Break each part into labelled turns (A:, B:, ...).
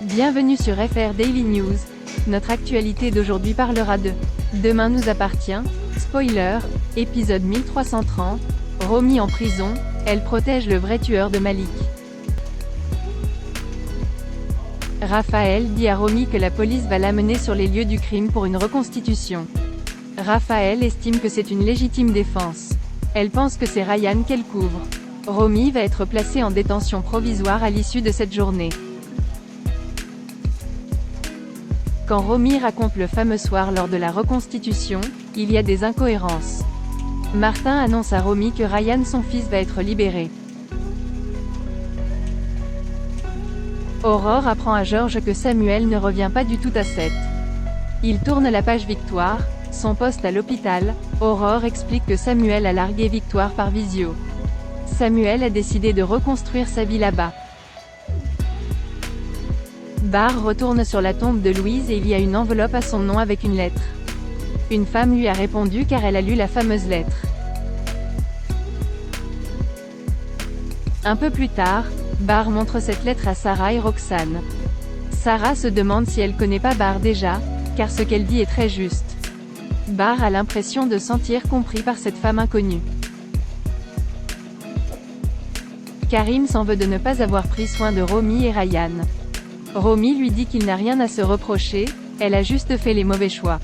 A: Bienvenue sur FR Daily News. Notre actualité d'aujourd'hui parlera de Demain nous appartient, spoiler, épisode 1330, Romy en prison, elle protège le vrai tueur de Malik. Raphaël dit à Romy que la police va l'amener sur les lieux du crime pour une reconstitution. Raphaël estime que c'est une légitime défense. Elle pense que c'est Ryan qu'elle couvre. Romy va être placée en détention provisoire à l'issue de cette journée. Quand Romy raconte le fameux soir lors de la reconstitution, il y a des incohérences. Martin annonce à Romy que Ryan son fils va être libéré. Aurore apprend à George que Samuel ne revient pas du tout à 7. Il tourne la page Victoire, son poste à l'hôpital. Aurore explique que Samuel a largué Victoire par visio. Samuel a décidé de reconstruire sa vie là-bas. Barr retourne sur la tombe de Louise et il y a une enveloppe à son nom avec une lettre. Une femme lui a répondu car elle a lu la fameuse lettre. Un peu plus tard, Barr montre cette lettre à Sarah et Roxane. Sarah se demande si elle connaît pas Barr déjà, car ce qu'elle dit est très juste. Barr a l'impression de se sentir compris par cette femme inconnue. Karim s'en veut de ne pas avoir pris soin de Romy et Ryan. Romy lui dit qu'il n'a rien à se reprocher, elle a juste fait les mauvais choix.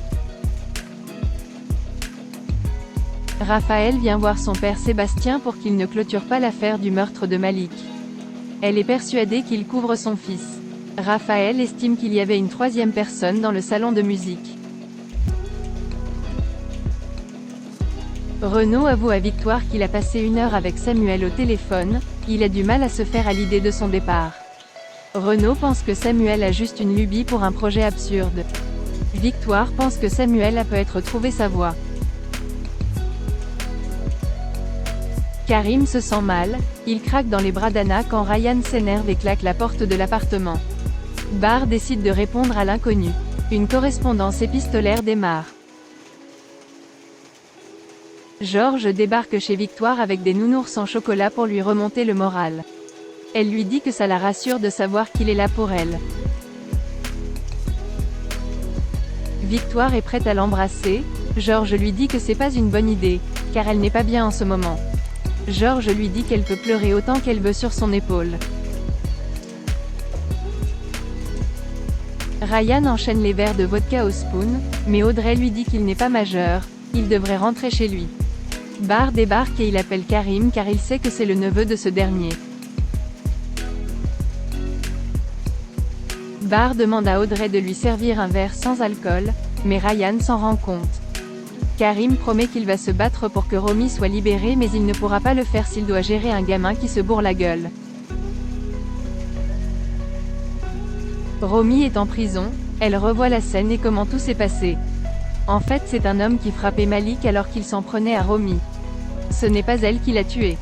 A: Raphaël vient voir son père Sébastien pour qu'il ne clôture pas l'affaire du meurtre de Malik. Elle est persuadée qu'il couvre son fils. Raphaël estime qu'il y avait une troisième personne dans le salon de musique. Renaud avoue à Victoire qu'il a passé 1 heure avec Samuel au téléphone, il a du mal à se faire à l'idée de son départ. Renaud pense que Samuel a juste une lubie pour un projet absurde. Victoire pense que Samuel a peut-être trouvé sa voie. Karim se sent mal, il craque dans les bras d'Anna quand Ryan s'énerve et claque la porte de l'appartement. Barr décide de répondre à l'inconnu. Une correspondance épistolaire démarre. George débarque chez Victoire avec des nounours en chocolat pour lui remonter le moral. Elle lui dit que ça la rassure de savoir qu'il est là pour elle. Victoire est prête à l'embrasser. George lui dit que c'est pas une bonne idée, car elle n'est pas bien en ce moment. George lui dit qu'elle peut pleurer autant qu'elle veut sur son épaule. Ryan enchaîne les verres de vodka au spoon, mais Audrey lui dit qu'il n'est pas majeur, il devrait rentrer chez lui. Barr débarque et il appelle Karim car il sait que c'est le neveu de ce dernier. Barr demande à Audrey de lui servir un verre sans alcool, mais Ryan s'en rend compte. Karim promet qu'il va se battre pour que Romy soit libérée mais il ne pourra pas le faire s'il doit gérer un gamin qui se bourre la gueule. Romy est en prison, elle revoit la scène et comment tout s'est passé. En fait c'est un homme qui frappait Malik alors qu'il s'en prenait à Romy. Ce n'est pas elle qui l'a tué.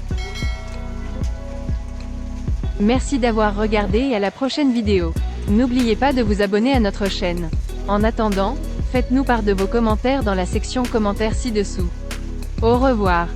A: Merci d'avoir regardé et à la prochaine vidéo. N'oubliez pas de vous abonner à notre chaîne. En attendant, faites-nous part de vos commentaires dans la section commentaires ci-dessous. Au revoir.